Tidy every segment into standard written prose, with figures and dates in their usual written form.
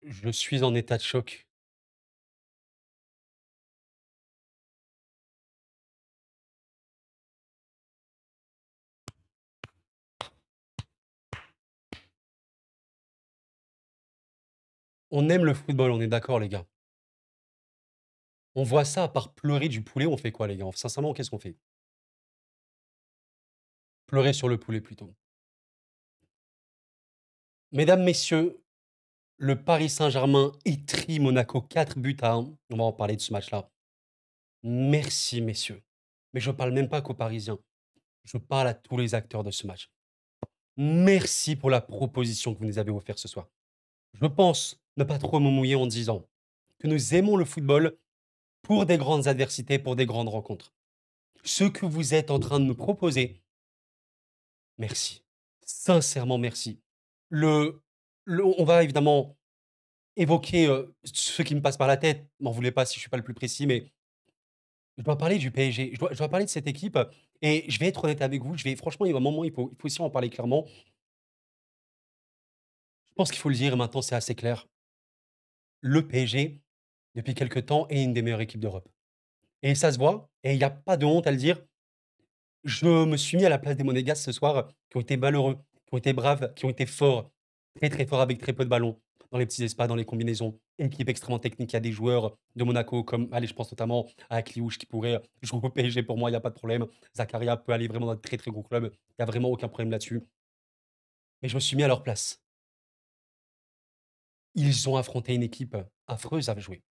Je suis en état de choc. On aime le football, on est d'accord, les gars. On voit ça, à part pleurer du poulet, on fait quoi, les gars? Sincèrement, qu'est-ce qu'on fait? Pleurer sur le poulet, plutôt. Mesdames, messieurs, le Paris Saint-Germain étrie Monaco 4 buts à 1. On va en parler de ce match-là. Merci, messieurs. Mais je parle même pas qu'aux Parisiens. Je parle à tous les acteurs de ce match. Merci pour la proposition que vous nous avez offerte ce soir. Je pense ne pas trop me mouiller en disant que nous aimons le football pour des grandes adversités, pour des grandes rencontres. Ce que vous êtes en train de me proposer, merci. Sincèrement, merci. Le on va évidemment évoquer, ce qui me passe par la tête. M'en voulez pas si je suis pas le plus précis, mais je dois parler du PSG. Je dois parler de cette équipe, et je vais être honnête avec vous. Franchement, il y a un moment, il faut aussi en parler clairement. Je pense qu'il faut le dire maintenant, c'est assez clair. Le PSG, depuis quelque temps, est une des meilleures équipes d'Europe, et ça se voit, et il y a pas de honte à le dire. Je me suis mis à la place des Monégasques ce soir, qui ont été malheureux, qui ont été braves, qui ont été forts, très, très forts avec très peu de ballons, dans les petits espaces, dans les combinaisons. Équipe extrêmement technique. Il y a des joueurs de Monaco comme, allez, je pense notamment à Akliouche qui pourrait jouer au PSG pour moi, il y a pas de problème. Zakaria peut aller vraiment dans de très, très gros clubs. Il y a vraiment aucun problème là-dessus. Mais je me suis mis à leur place. Ils ont affronté une équipe affreuse à jouer.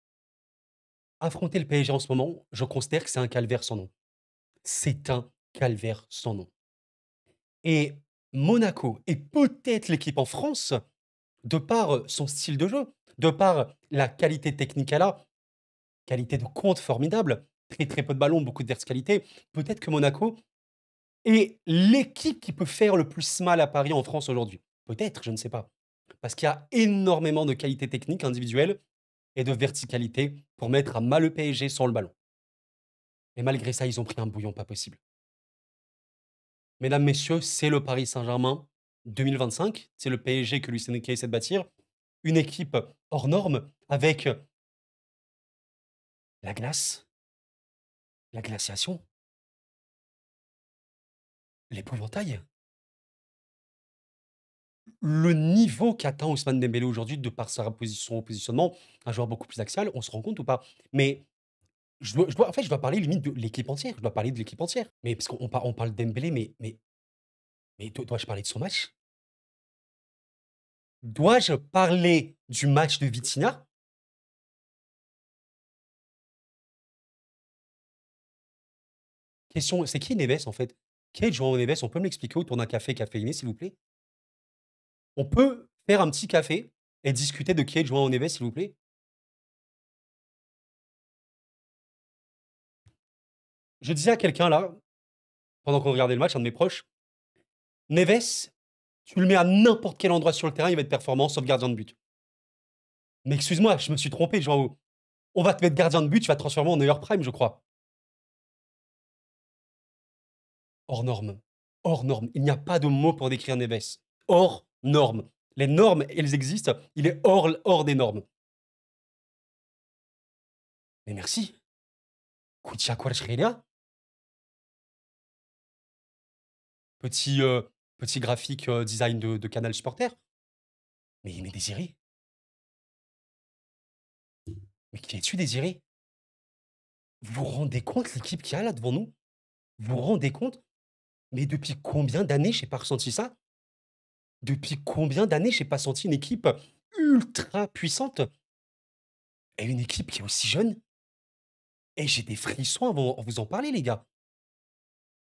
Affronter le PSG en ce moment, je considère que c'est un calvaire sans nom. C'est un calvaire sans nom. Et Monaco est peut-être l'équipe en France, de par, son style de jeu, de par la qualité technique qu'elle a, qualité de compte formidable, très, très peu de ballons, beaucoup de verticalité. Peut-être que Monaco est l'équipe qui peut faire le plus mal à Paris en France aujourd'hui. Peut-être, je ne sais pas. Parce qu'il y a énormément de qualité technique individuelle et de verticalité pour mettre à mal le PSG sans le ballon. Et malgré ça, ils ont pris un bouillon pas possible. Mesdames, messieurs, c'est le Paris Saint-Germain 2025. C'est le PSG que Luis Enrique essaie de bâtir. Une équipe hors norme avec la glace, la glaciation, l'épouvantail. Le niveau qu'atteint Ousmane Dembélé aujourd'hui, de par son positionnement, un joueur beaucoup plus axial, on se rend compte ou pas? Mais en fait, je dois parler limite de l'équipe entière. Je dois parler de l'équipe entière. Mais parce on parle de Dembélé, mais dois-je parler de son match? Dois-je parler du match de Vitinha? Question, c'est qui Neves, en fait? Qui est João Neves? On peut me l'expliquer autour d'un café caféiné, s'il vous plaît? On peut faire un petit café et discuter de qui est João Neves, s'il vous plaît? Je disais à quelqu'un là, pendant qu'on regardait le match, un de mes proches: «Neves, tu le mets à n'importe quel endroit sur le terrain, il va être performant, sauf gardien de but». Mais excuse-moi, je me suis trompé, João. On va te mettre gardien de but, tu vas te transformer en Neuer Prime, je crois. Hors norme, hors norme. Il n'y a pas de mot pour décrire Neves. Hors norme. Les normes, elles existent, il est hors des normes. Mais merci. Koutia Kvaratskhelia, petit, petit graphique, design de Canal Supporter. Mais Désiré, mais qui es-tu, Désiré? Vous vous rendez compte l'équipe qu'il y a là devant nous? Vous vous rendez compte? Mais depuis combien d'années j'ai pas ressenti ça? Depuis combien d'années j'ai pas senti une équipe ultra puissante, et une équipe qui est aussi jeune? Et j'ai des frissons en vous en parler, les gars.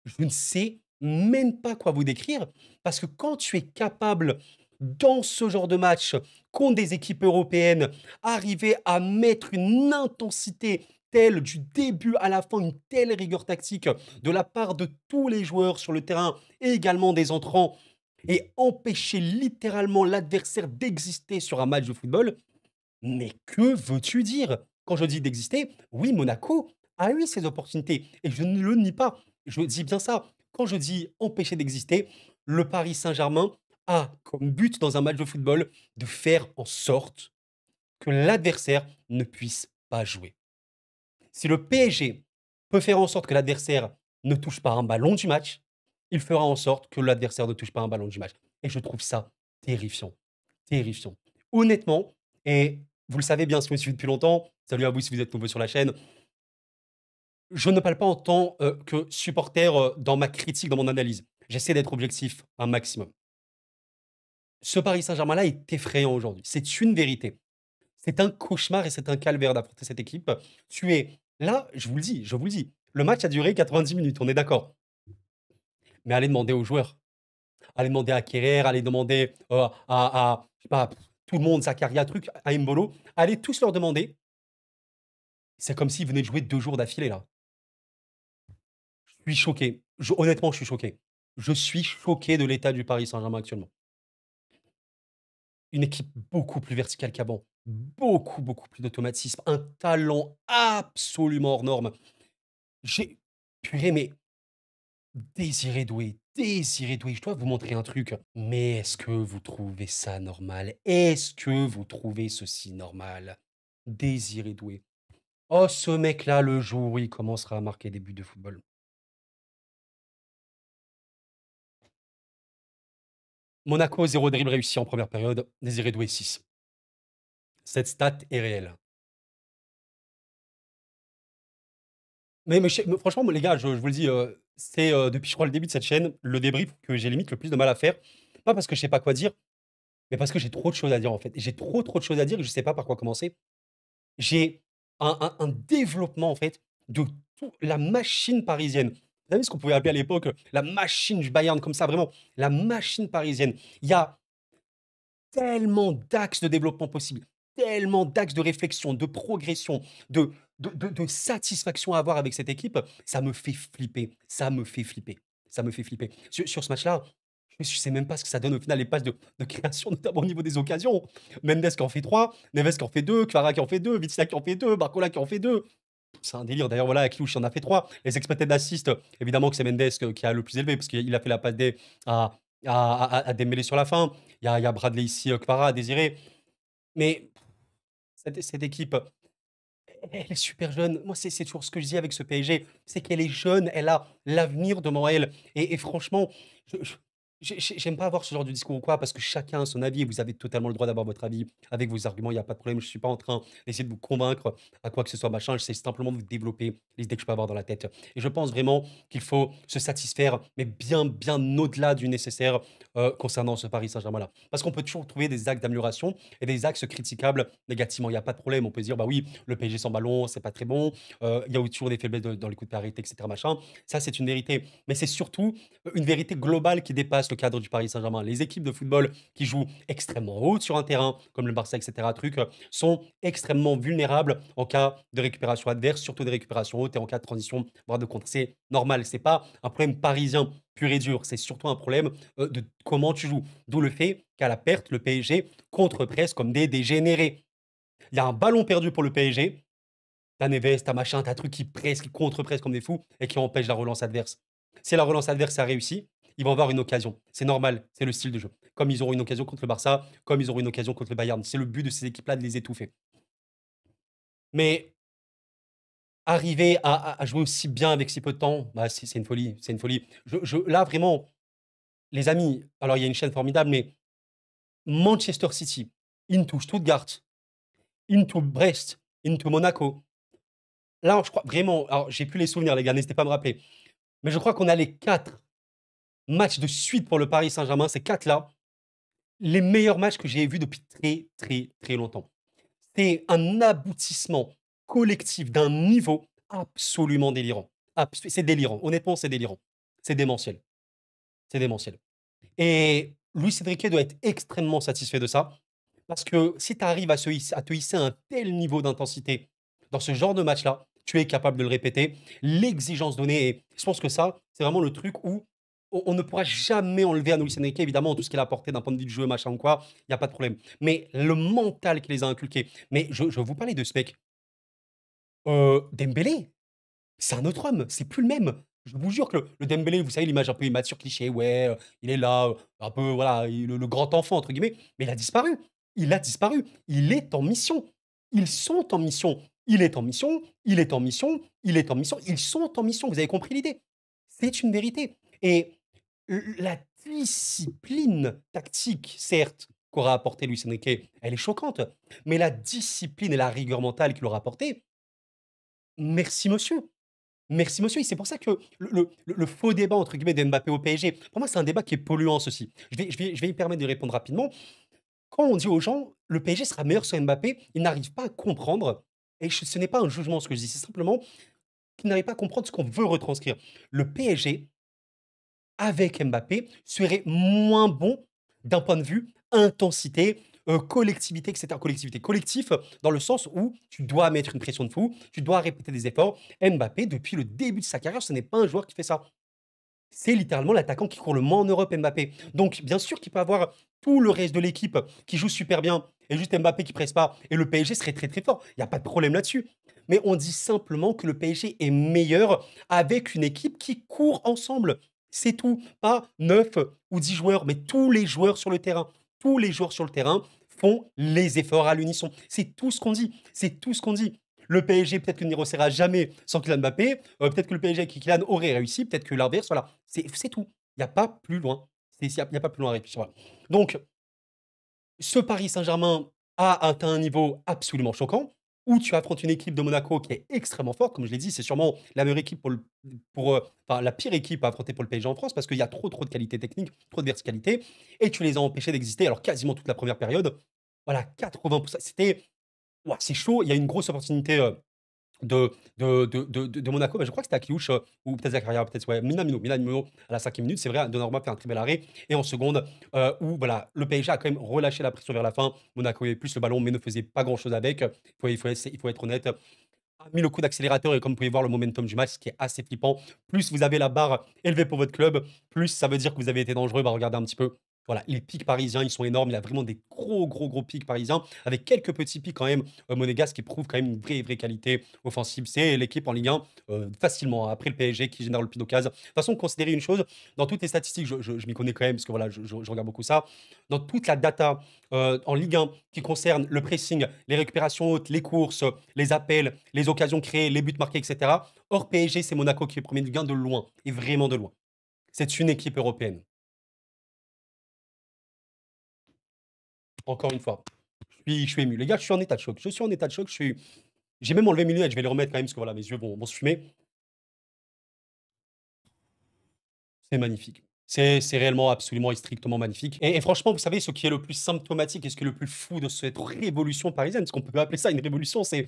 Je ne sais même pas quoi vous décrire, parce que quand tu es capable, dans ce genre de match, contre des équipes européennes, arriver à mettre une intensité telle du début à la fin, une telle rigueur tactique de la part de tous les joueurs sur le terrain et également des entrants, et empêcher littéralement l'adversaire d'exister sur un match de football, mais que veux-tu dire? Quand je dis d'exister, oui, Monaco a eu ses opportunités et je ne le nie pas. Je dis bien ça. Quand je dis empêcher d'exister, le Paris Saint-Germain a comme but dans un match de football de faire en sorte que l'adversaire ne puisse pas jouer. Si le PSG peut faire en sorte que l'adversaire ne touche pas un ballon du match, il fera en sorte que l'adversaire ne touche pas un ballon du match. Et je trouve ça terrifiant. Terrifiant. Honnêtement, et vous le savez bien si vous me suivez depuis longtemps, salut à vous si vous êtes nouveau sur la chaîne, je ne parle pas en tant que supporter dans ma critique, dans mon analyse. J'essaie d'être objectif un maximum. Ce Paris Saint-Germain-là est effrayant aujourd'hui. C'est une vérité. C'est un cauchemar et c'est un calvaire d'affronter cette équipe. Tu es là, je vous le dis, le match a duré 90 minutes, on est d'accord. Mais allez demander aux joueurs, allez demander à Kerrer, allez demander je sais pas, tout le monde, Zakaria, truc, à Mbolo, allez tous leur demander. C'est comme s'ils venaient de jouer 2 jours d'affilée là. Je suis choqué. Honnêtement, je suis choqué. Je suis choqué de l'état du Paris Saint-Germain actuellement. Une équipe beaucoup plus verticale qu'avant, beaucoup, beaucoup plus d'automatisme, un talent absolument hors norme. J'ai purée, mais Désiré Doué, je dois vous montrer un truc. Mais est-ce que vous trouvez ça normal? Est-ce que vous trouvez ceci normal? Désiré Doué. Oh, ce mec-là, le jour où il commencera à marquer des buts de football. Monaco, 0 dribble réussi en première période. Désiré Doué, 6. Cette stat est réelle. Mais franchement, les gars, je vous le dis, c'est depuis, je crois, le début de cette chaîne, le débrief que j'ai limite le plus de mal à faire. Pas parce que je sais pas quoi dire, mais parce que j'ai trop de choses à dire en fait. J'ai trop, trop de choses à dire et je sais pas par quoi commencer. J'ai un développement en fait de toute la machine parisienne. Vous savez ce qu'on pouvait appeler à l'époque la machine du Bayern, comme ça, vraiment, la machine parisienne. Il y a tellement d'axes de développement possibles, tellement d'axes de réflexion, de progression, de satisfaction à avoir avec cette équipe. Ça me fait flipper, ça me fait flipper, ça me fait flipper. Sur ce match-là, je ne sais même pas ce que ça donne au final, les passes de création, notamment au niveau des occasions. Mendes qui en fait 3, Neves qui en fait 2, Kvara qui en fait 2, Vitinha qui en fait 2, Barcola qui en fait 2. C'est un délire. D'ailleurs, voilà, Aklouche en a fait 3. Les expected assists, évidemment que c'est Mendes qui a le plus élevé, parce qu'il a fait la passe D à Dembélé sur la fin. Il y a Bradley ici, Kvara, Désiré. Mais cette équipe, elle est super jeune. Moi, c'est toujours ce que je dis avec ce PSG, c'est qu'elle est jeune, elle a l'avenir devant elle. Et franchement, j'aime pas avoir ce genre de discours ou quoi, parce que chacun a son avis et vous avez totalement le droit d'avoir votre avis avec vos arguments, il n'y a pas de problème. Je suis pas en train d'essayer de vous convaincre à quoi que ce soit, machin. J'essaie simplement de vous développer les idées que je peux avoir dans la tête. Et je pense vraiment qu'il faut se satisfaire, mais bien, bien au-delà du nécessaire concernant ce Paris Saint-Germain-là. Parce qu'on peut toujours trouver des axes d'amélioration et des axes critiquables négativement. Il n'y a pas de problème. On peut se dire, bah oui, le PSG sans ballon, c'est pas très bon. Il y a toujours des faiblesses dans les coups de pied arrêtés, etc. Machin. Ça, c'est une vérité. Mais c'est surtout une vérité globale qui dépasse le cadre du Paris Saint-Germain. Les équipes de football qui jouent extrêmement haut sur un terrain, comme le Barça, etc., sont extrêmement vulnérables en cas de récupération adverse, surtout des récupérations hautes et en cas de transition, voire de contre. C'est normal. C'est pas un problème parisien pur et dur. C'est surtout un problème de comment tu joues. D'où le fait qu'à la perte, le PSG contre-presse comme des dégénérés. Il y a un ballon perdu pour le PSG. T'as Neves, t'as machin, t'as truc qui presse, qui contre-presse comme des fous et qui empêche la relance adverse. Si la relance adverse a réussi, ils vont avoir une occasion. C'est normal, c'est le style de jeu. Comme ils auront une occasion contre le Barça, comme ils auront une occasion contre le Bayern. C'est le but de ces équipes-là de les étouffer. Mais arriver à jouer aussi bien avec si peu de temps, bah, c'est une folie. C'est une folie. Là, vraiment, les amis, alors il y a une chaîne formidable, mais Manchester City, into Stuttgart, into Brest, into Monaco. Là, je crois vraiment, alors j'ai plus les souvenirs, les gars, n'hésitez pas à me rappeler. Mais je crois qu'on a les 4 matchs de suite pour le Paris Saint-Germain. Ces 4-là, les meilleurs matchs que j'ai vus depuis très, très, très longtemps. C'est un aboutissement collectif d'un niveau absolument délirant. C'est délirant. Honnêtement, c'est délirant. C'est démentiel. C'est démentiel. Et Luis Enrique doit être extrêmement satisfait de ça. Parce que si tu arrives à te hisser à un tel niveau d'intensité dans ce genre de match-là, tu es capable de le répéter. L'exigence donnée, et je pense que ça, c'est vraiment le truc où on ne pourra jamais enlever à Luis Enrique, évidemment, tout ce qu'il a apporté d'un point de vue de jeu, machin ou quoi, il n'y a pas de problème. Mais le mental qui les a inculqués. Mais je vous parlais de ce mec. Dembélé, c'est un autre homme, c'est plus le même. Je vous jure que le Dembélé, vous savez, l'image un peu immature, cliché, ouais, il est là, un peu, voilà, le grand enfant, entre guillemets, mais il a disparu. Il a disparu. Il est en mission. Ils sont en mission. Il est en mission, il est en mission, il est en mission. Ils sont en mission. Vous avez compris l'idée? C'est une vérité. Et la discipline tactique, certes, qu'aura apporté Luis Enrique, elle est choquante. Mais la discipline et la rigueur mentale qu'il aura apporté, merci monsieur. Merci monsieur. Et c'est pour ça que le faux débat entre guillemets de Mbappé au PSG, pour moi, c'est un débat qui est polluant ceci. Je vais y permettre de répondre rapidement. Quand on dit aux gens: «Le PSG sera meilleur sans Mbappé», ils n'arrivent pas à comprendre et ce n'est pas un jugement ce que je dis, c'est simplement qu'ils n'arrivent pas à comprendre ce qu'on veut retranscrire. Le PSG, avec Mbappé, serait moins bon d'un point de vue intensité, collectivité et cetera. Collectivité, collectif, dans le sens où tu dois mettre une pression de fou, tu dois répéter des efforts. Mbappé, depuis le début de sa carrière, ce n'est pas un joueur qui fait ça. C'est littéralement l'attaquant qui court le moins en Europe, Mbappé. Donc, bien sûr qu'il peut avoir tout le reste de l'équipe qui joue super bien et juste Mbappé qui presse pas et le PSG serait très, très fort. Il y a pas de problème là-dessus. Mais on dit simplement que le PSG est meilleur avec une équipe qui court ensemble. C'est tout. Pas 9 ou 10 joueurs, mais tous les joueurs sur le terrain. Tous les joueurs sur le terrain font les efforts à l'unisson. C'est tout ce qu'on dit. C'est tout ce qu'on dit. Le PSG, peut-être qu'il n'y réussira jamais sans Kylian Mbappé. Peut-être que le PSG avec Kylian aurait réussi. Peut-être que l'inverse. Voilà. C'est tout. Il n'y a pas plus loin. Il n'y a pas plus loin à réfléchir. Voilà. Donc, ce Paris Saint-Germain a atteint un niveau absolument choquant, où tu affrontes une équipe de Monaco qui est extrêmement forte. Comme je l'ai dit, c'est sûrement la meilleure équipe enfin, la pire équipe à affronter pour le PSG en France parce qu'il y a trop, trop de qualité technique, trop de verticalité, et tu les as empêchés d'exister. Alors, quasiment toute la première période, voilà, 80%. C'était, ouah, c'est chaud. Il y a une grosse opportunité de Monaco, bah, je crois que c'était Akiouche, ou peut-être Zakaria, peut-être, ouais, Minamino à la 5e minute, c'est vrai, Donnarumma fait un très bel arrêt et en seconde, où voilà, le PSG a quand même relâché la pression vers la fin. Monaco avait plus le ballon, mais ne faisait pas grand-chose avec. Il faut être honnête. A mis le coup d'accélérateur et comme vous pouvez voir le momentum du match, ce qui est assez flippant. Plus vous avez la barre élevée pour votre club, plus ça veut dire que vous avez été dangereux. Bah, regardez un petit peu. Voilà, les pics parisiens, ils sont énormes. Il y a vraiment des gros, gros, gros pics parisiens, avec quelques petits pics quand même monégasques qui prouvent quand même une vraie, vraie qualité offensive. C'est l'équipe en Ligue 1 facilement, hein, après le PSG qui génère le plus d'occasions. De toute façon, considérez une chose, dans toutes les statistiques, je m'y connais quand même, parce que voilà, je regarde beaucoup ça. Dans toute la data en Ligue 1 qui concerne le pressing, les récupérations hautes, les courses, les appels, les occasions créées, les buts marqués, etc. Hors PSG, c'est Monaco qui est premier du gain de loin, et vraiment de loin. C'est une équipe européenne. Encore une fois, je suis ému. Les gars, je suis en état de choc. Je suis en état de choc. J'ai même enlevé mes lunettes. Je vais les remettre quand même parce que voilà, mes yeux vont se fumer. C'est magnifique. C'est réellement, absolument et strictement magnifique. Et franchement, vous savez, ce qui est le plus symptomatique et ce qui est le plus fou de cette révolution parisienne, parce qu'on peut appeler ça une révolution, c'est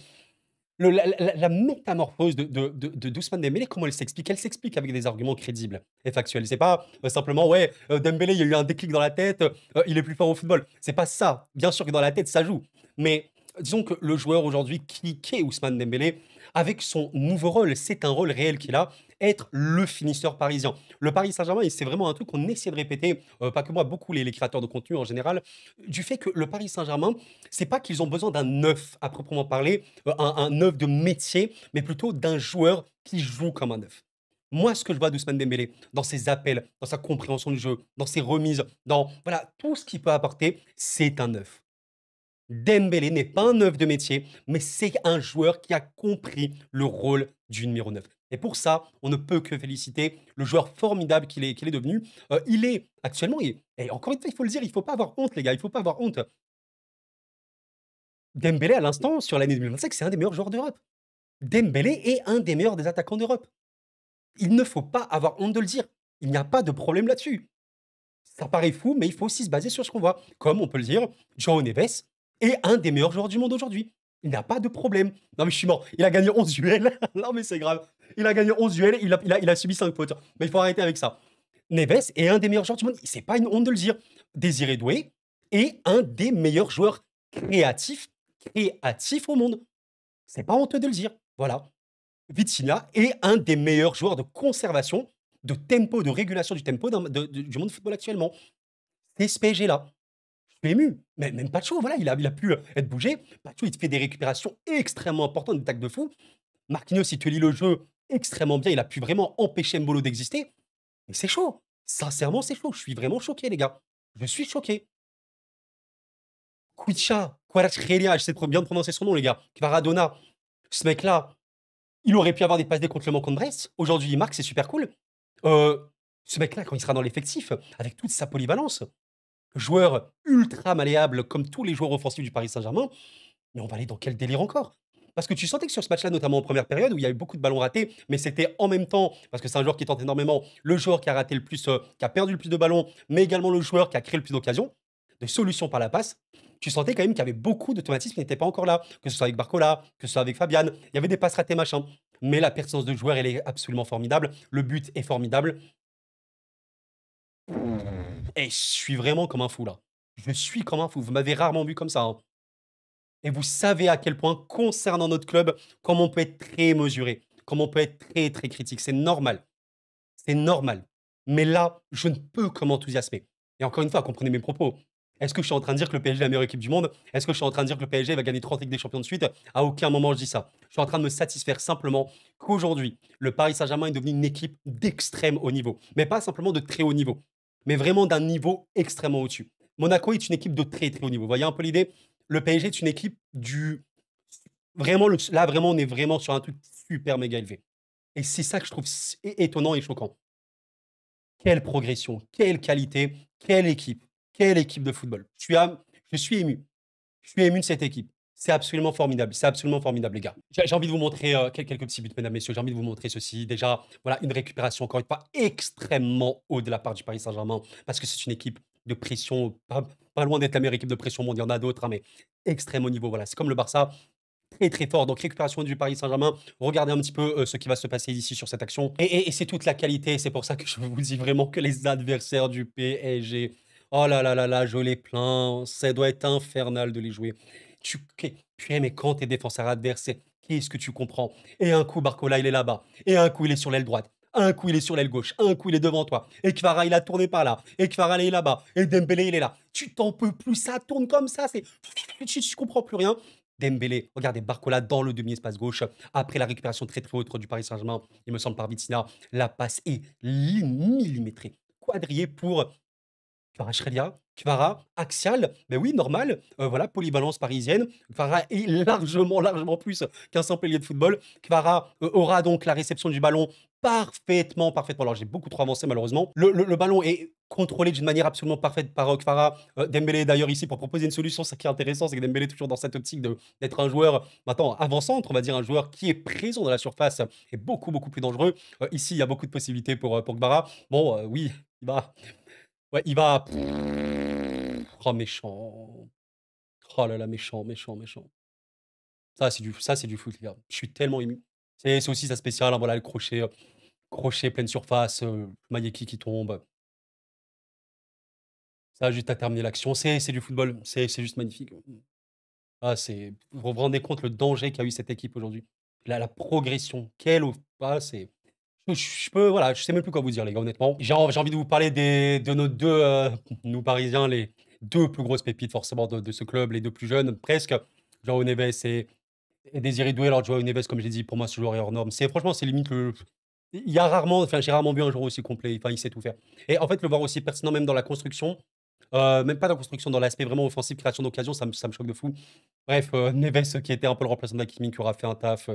la métamorphose d'Ousmane Dembélé. Comment elle s'explique? Elle s'explique avec des arguments crédibles et factuels. C'est pas simplement, ouais, Dembélé, il y a eu un déclic dans la tête, il est plus fort au football. C'est pas ça. Bien sûr que dans la tête, ça joue. Mais disons que le joueur aujourd'hui qui qu'est Ousmane Dembélé, avec son nouveau rôle, c'est un rôle réel qu'il a, être le finisseur parisien. Le Paris Saint-Germain, et c'est vraiment un truc qu'on essaie de répéter, pas que moi, beaucoup les créateurs de contenu en général, du fait que le Paris Saint-Germain, c'est pas qu'ils ont besoin d'un neuf à proprement parler, un neuf de métier, mais plutôt d'un joueur qui joue comme un neuf. Moi, ce que je vois d'Ousmane Dembélé, dans ses appels, dans sa compréhension du jeu, dans ses remises, dans voilà, tout ce qu'il peut apporter, c'est un neuf. Dembélé n'est pas un neuf de métier, mais c'est un joueur qui a compris le rôle du numéro 9. Et pour ça, on ne peut que féliciter le joueur formidable qu'il est devenu. Il est actuellement, et encore une fois, il faut le dire, il ne faut pas avoir honte, les gars, il ne faut pas avoir honte. Dembélé, à l'instant, sur l'année 2025, c'est un des meilleurs joueurs d'Europe. Dembélé est un des meilleurs des attaquants d'Europe. Il ne faut pas avoir honte de le dire. Il n'y a pas de problème là-dessus. Ça paraît fou, mais il faut aussi se baser sur ce qu'on voit. Comme on peut le dire, João Neves est un des meilleurs joueurs du monde aujourd'hui. Il n'a pas de problème. Non, mais je suis mort. Il a gagné 11 duels. Non, mais c'est grave. Il a gagné 11 duels. Il a subi 5 fautes. Mais il faut arrêter avec ça. Neves est un des meilleurs joueurs du monde. C'est pas une honte de le dire. Désiré Doué est un des meilleurs joueurs créatifs, créatifs au monde. C'est pas honteux de le dire. Voilà. Vitinha est un des meilleurs joueurs de conservation, de tempo, de régulation du tempo du monde du football actuellement. C'est ce PSG-là. Je suis ému. Mais même Pacho, voilà, il a pu être bougé. Pacho, il te fait des récupérations extrêmement importantes, des tacles de fou. Marquinhos, il te lit le jeu extrêmement bien. Il a pu vraiment empêcher Mbolo d'exister. Mais c'est chaud. Sincèrement, c'est chaud. Je suis vraiment choqué, les gars. Je suis choqué. Kwicha, Kvaratskhelia, j'essaie de bien de prononcer son nom, les gars. Kvaradona. Ce mec-là, il aurait pu avoir des passes D contre Le Mans, contre Brest. Aujourd'hui, il marque, c'est super cool. Ce mec-là, quand il sera dans l'effectif, avec toute sa polyvalence, joueur ultra malléable comme tous les joueurs offensifs du Paris Saint-Germain, mais on va aller dans quel délire encore? Parce que tu sentais que sur ce match-là, notamment en première période, où il y a eu beaucoup de ballons ratés, mais c'était en même temps, parce que c'est un joueur qui tente énormément, le joueur qui a raté le plus, qui a perdu le plus de ballons, mais également le joueur qui a créé le plus d'occasions, de solutions par la passe. Tu sentais quand même qu'il y avait beaucoup d'automatismes qui n'étaient pas encore là, que ce soit avec Barcola, que ce soit avec Fabian. Il y avait des passes ratées, machin. Mais la pertinence de joueur, elle est absolument formidable. Le but est formidable. Et je suis vraiment comme un fou là. Je suis comme un fou. Vous m'avez rarement vu comme ça, hein. Et vous savez à quel point, concernant notre club, comment on peut être très mesuré, comment on peut être très, très critique. C'est normal. C'est normal. Mais là, je ne peux que m'enthousiasmer. Et encore une fois, comprenez mes propos. Est-ce que je suis en train de dire que le PSG est la meilleure équipe du monde? Est-ce que je suis en train de dire que le PSG va gagner 30 Ligues des Champions de suite? À aucun moment je dis ça. Je suis en train de me satisfaire simplement qu'aujourd'hui, le Paris Saint-Germain est devenu une équipe d'extrême haut niveau. Mais pas simplement de très haut niveau, mais vraiment d'un niveau extrêmement au-dessus. Monaco est une équipe de très très haut niveau. Vous voyez un peu l'idée? Le PSG est une équipe du... Vraiment, là, vraiment, on est vraiment sur un truc super méga élevé. Et c'est ça que je trouve étonnant et choquant. Quelle progression, quelle qualité, quelle équipe de football. Je suis ému. Je suis ému de cette équipe. C'est absolument formidable, les gars. J'ai envie de vous montrer quelques petits buts, mesdames, messieurs. J'ai envie de vous montrer ceci. Déjà, voilà, une récupération, encore une fois, extrêmement haut de la part du Paris Saint-Germain, parce que c'est une équipe de pression, pas loin d'être la meilleure équipe de pression mondiale. Il y en a d'autres, hein, mais extrême haut niveau. Voilà, c'est comme le Barça, très très fort. Donc récupération du Paris Saint-Germain. Regardez un petit peu ce qui va se passer ici sur cette action. Et c'est toute la qualité. C'est pour ça que je vous dis vraiment que les adversaires du PSG, oh là là là là, je les plains. Ça doit être infernal de les jouer. Purée, mais quand t'es défenseur adverse, qu'est-ce que tu comprends? Et un coup, Barcola, il est là-bas. Et un coup, il est sur l'aile droite. Un coup, il est sur l'aile gauche. Un coup, il est devant toi. Et Kvara, il a tourné par là. Et Kvara, il est là-bas. Et Dembélé, il est là. Tu t'en peux plus. Ça tourne comme ça. Tu comprends plus rien. Dembélé, regardez, Barcola dans le demi-espace gauche. Après la récupération très très haute du Paris Saint-Germain, il me semble par Vitinha, la passe est millimétrée. Quadrillé pour Kvaratskhelia, Kvara, axial, ben oui, normal, voilà, polyvalence parisienne. Kvara est largement, largement plus qu'un simple ailier de football. Kvara aura donc la réception du ballon parfaitement, parfaitement. Alors, j'ai beaucoup trop avancé, malheureusement. Le ballon est contrôlé d'une manière absolument parfaite par Kvara. Dembélé, d'ailleurs, ici, pour proposer une solution, ce qui est intéressant, c'est que Dembélé est toujours dans cette optique d'être un joueur, maintenant, avant-centre, on va dire, un joueur qui est présent dans la surface et beaucoup, beaucoup plus dangereux. Ici, il y a beaucoup de possibilités pour Kvara. Bon, oui, il va... Ouais, il va... Oh, méchant. Oh là là, méchant, méchant, méchant. Ça, c'est du foot, les gars. Je suis tellement ému. C'est aussi sa spéciale, hein, voilà, le crochet, crochet pleine surface, Mayeki qui tombe. Ça, juste à terminer l'action. C'est du football. C'est juste magnifique. Ah, vous vous rendez compte le danger qu'a eu cette équipe aujourd'hui? La progression, ah, c'est... Je peux, voilà, je sais même plus quoi vous dire, les gars, honnêtement. J'ai envie de vous parler de nos deux, nous Parisiens, les deux plus grosses pépites forcément de ce club, les deux plus jeunes, presque. Joao Neves et Désiré Doué. Alors, Joao Neves, comme j'ai dit, pour moi, ce joueur est hors norme. Franchement, c'est limite il y a rarement, enfin, j'ai rarement vu un joueur aussi complet. Enfin, il sait tout faire. Et en fait, le voir aussi pertinent, même dans la construction, même pas dans la construction, dans l'aspect vraiment offensif, création d'occasion, ça me choque de fou. Bref, Neves, qui était un peu le remplaçant d'Hakimi, qui aura fait un taf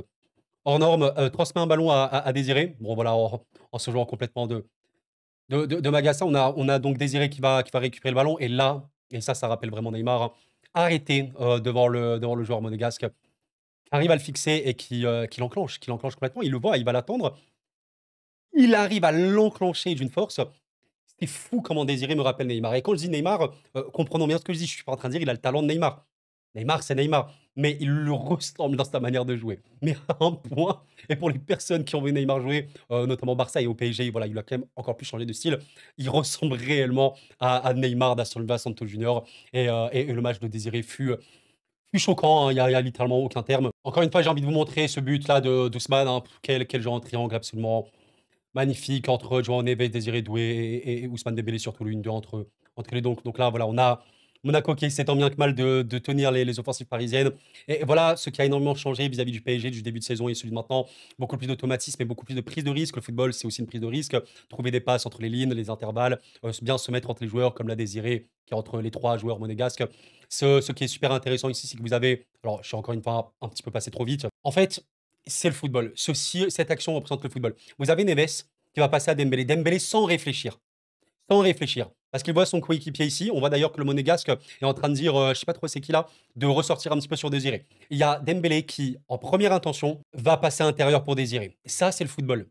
hors norme, transmet un ballon à Désiré. Bon, voilà, en se jouant complètement de Magassa, on a donc Désiré qui va récupérer le ballon. Et là, et ça rappelle vraiment Neymar, hein, arrêté devant le joueur monégasque, qui arrive à le fixer et qui l'enclenche complètement. Il le voit, il va l'attendre. Il arrive à l'enclencher d'une force. C'est fou comment Désiré me rappelle Neymar. Et quand je dis Neymar, comprenons bien ce que je dis. Je suis pas en train de dire il a le talent de Neymar. Neymar, c'est Neymar, mais il le ressemble dans sa manière de jouer. Mais à un point, et pour les personnes qui ont vu Neymar jouer, notamment Barça et au PSG, voilà, il a quand même encore plus changé de style. Il ressemble réellement à Neymar da Silva Santos Junior. Et le match de Désiré fut choquant, hein, il y a littéralement aucun terme. Encore une fois, j'ai envie de vous montrer ce but-là d'Ousmane, hein, quel genre en triangle absolument magnifique entre Joao Neves, Désiré Doué et Ousmane Dembélé, surtout l'une 2 entre les deux. Donc là, voilà, Monaco qui essaie tant bien que mal de tenir les offensives parisiennes. Et voilà ce qui a énormément changé vis-à-vis du PSG, du début de saison et celui de maintenant. Beaucoup plus d'automatisme et beaucoup plus de prise de risque. Le football, c'est aussi une prise de risque. Trouver des passes entre les lignes, les intervalles, bien se mettre entre les joueurs, comme l'a désiré, qui est entre les trois joueurs monégasques. Ce qui est super intéressant ici, c'est que vous avez. Alors, je suis encore une fois un petit peu passé trop vite. En fait, c'est le football. Cette action représente le football. Vous avez Neves qui va passer à Dembélé. Dembélé sans réfléchir. Sans réfléchir. Parce qu'il voit son coéquipier ici. On voit d'ailleurs que le Monégasque est en train de dire, je sais pas trop c'est qui là, de ressortir un petit peu sur Désiré. Il y a Dembélé qui, en première intention, va passer à l'intérieur pour Désiré. Ça, c'est le football.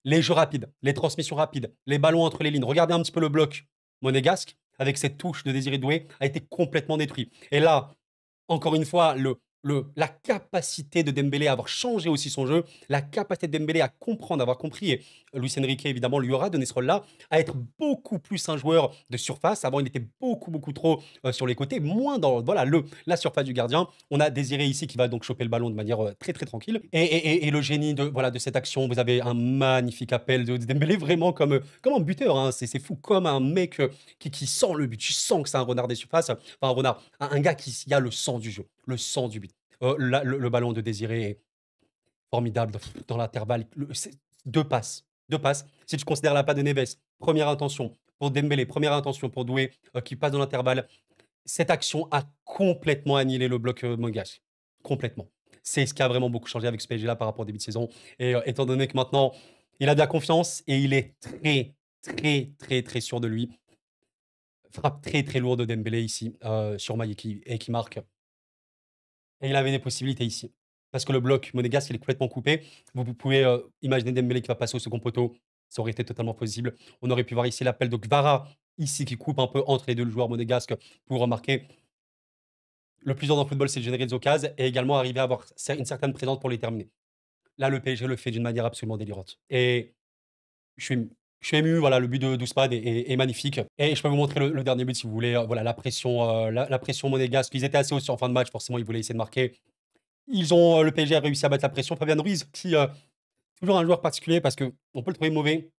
Les jeux rapides, les transmissions rapides, les ballons entre les lignes. Regardez un petit peu le bloc monégasque avec cette touche de Désiré Doué a été complètement détruit. Et là, encore une fois, la capacité de Dembélé à avoir changé aussi son jeu, la capacité de Dembélé à comprendre, avoir compris, et Luis Enrique évidemment lui aura donné ce rôle-là, à être beaucoup plus un joueur de surface. Avant, il était beaucoup, beaucoup trop sur les côtés, moins dans voilà, la surface du gardien. On a Désiré ici qui va donc choper le ballon de manière très, très tranquille. Et le génie voilà, de cette action, vous avez un magnifique appel de Dembélé, vraiment comme un buteur. Hein. C'est fou, comme un mec qui sent le but. Tu sens que c'est un renard des surfaces. Enfin, un renard, un gars qui a le sang du jeu, le sang du but. Le ballon de Désiré est formidable dans l'intervalle. Deux passes. Deux passes. Si tu considères la passe de Neves, première intention pour Dembélé, première intention pour Doué, qui passe dans l'intervalle. Cette action a complètement annihilé le bloc monégasque. Complètement. C'est ce qui a vraiment beaucoup changé avec ce PSG-là par rapport au début de saison. Et étant donné que maintenant, il a de la confiance et il est très, très, très, très sûr de lui. Frappe très, très lourde de Dembélé ici, sur Maï et qui marque. Et il avait des possibilités ici. Parce que le bloc monégasque, il est complètement coupé. Vous pouvez imaginer Dembélé qui va passer au second poteau. Ça aurait été totalement possible. On aurait pu voir ici l'appel de Kvara, ici, qui coupe un peu entre les deux joueurs monégasques pour remarquer. Le plus dur dans le football, c'est de générer des occasions et également arriver à avoir une certaine présence pour les terminer. Là, le PSG le fait d'une manière absolument délirante. Et je suis, je suis ému, voilà, le but d'Ousmane est magnifique. Et je peux vous montrer le dernier but si vous voulez. Voilà, la pression monégasque. Ils étaient assez hauts en fin de match, forcément, ils voulaient essayer de marquer. Le PSG a réussi à battre la pression. Fabien Ruiz, qui toujours un joueur particulier parce qu'on peut le trouver mauvais,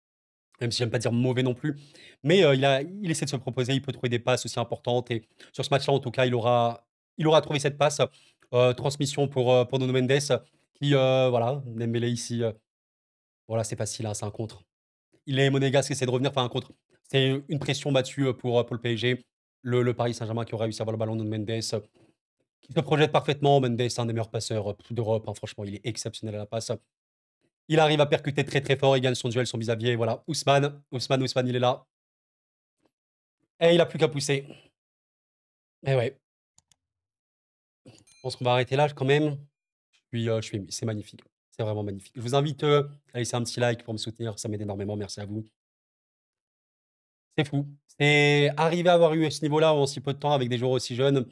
même si j'aime pas dire mauvais non plus. Mais il essaie de se proposer, il peut trouver des passes aussi importantes. Et sur ce match-là, en tout cas, il aura trouvé cette passe. Transmission pour Nuno Mendes, qui, voilà, Dembélé ici, voilà, c'est facile, hein, c'est un contre. Il est monégasque, essaie de revenir faire un contre. C'est une pression battue pour le PSG. Le Paris Saint-Germain qui aura réussi à avoir le ballon de Mendes, qui se projette parfaitement. Mendes, un des meilleurs passeurs d'Europe. Hein, franchement, il est exceptionnel à la passe. Il arrive à percuter très très fort. Il gagne son duel, son vis-à-vis. Voilà, Ousmane, il est là. Et il a plus qu'à pousser. Et ouais, je pense qu'on va arrêter là quand même. Je suis ému. C'est magnifique. C'est vraiment magnifique. Je vous invite à laisser un petit like pour me soutenir. Ça m'aide énormément. Merci à vous. C'est fou. C'est arriver à avoir eu ce niveau-là en si peu de temps avec des joueurs aussi jeunes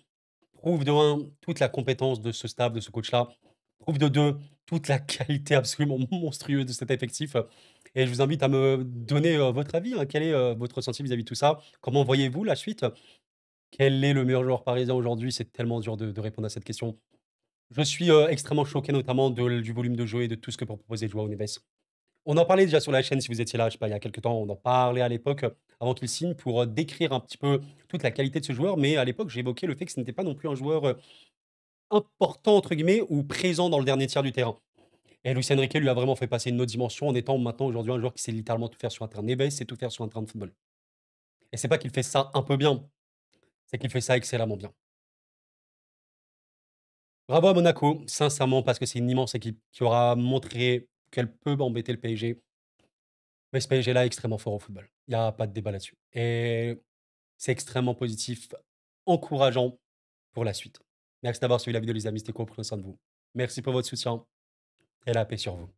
prouve de un toute la compétence de ce staff, de ce coach-là. Prouve de 2 toute la qualité absolument monstrueuse de cet effectif. Et je vous invite à me donner votre avis. Hein. Quel est votre ressenti vis-à-vis de tout ça? Comment voyez-vous la suite? Quel est le meilleur joueur parisien aujourd'hui? C'est tellement dur de répondre à cette question. Je suis extrêmement choqué notamment du volume de jeu et de tout ce que peut proposer Joao Neves. On en parlait déjà sur la chaîne si vous étiez là, je sais pas, il y a quelques temps, on en parlait à l'époque, avant qu'il signe pour, décrire un petit peu toute la qualité de ce joueur. Mais à l'époque, j'évoquais le fait que ce n'était pas non plus un joueur, «important» entre guillemets ou présent dans le dernier tiers du terrain. Et Luis Enrique lui a vraiment fait passer une autre dimension en étant maintenant aujourd'hui un joueur qui sait littéralement tout faire sur un terrain. Neves sait tout faire sur un terrain de football. Et c'est pas qu'il fait ça un peu bien, c'est qu'il fait ça excellemment bien. Bravo à Monaco, sincèrement, parce que c'est une immense équipe qui aura montré qu'elle peut embêter le PSG. Mais ce PSG-là est extrêmement fort au football. Il y a pas de débat là-dessus. Et c'est extrêmement positif, encourageant pour la suite. Merci d'avoir suivi la vidéo les amis, c'était cool, prenez soin de vous. Merci pour votre soutien et la paix sur vous.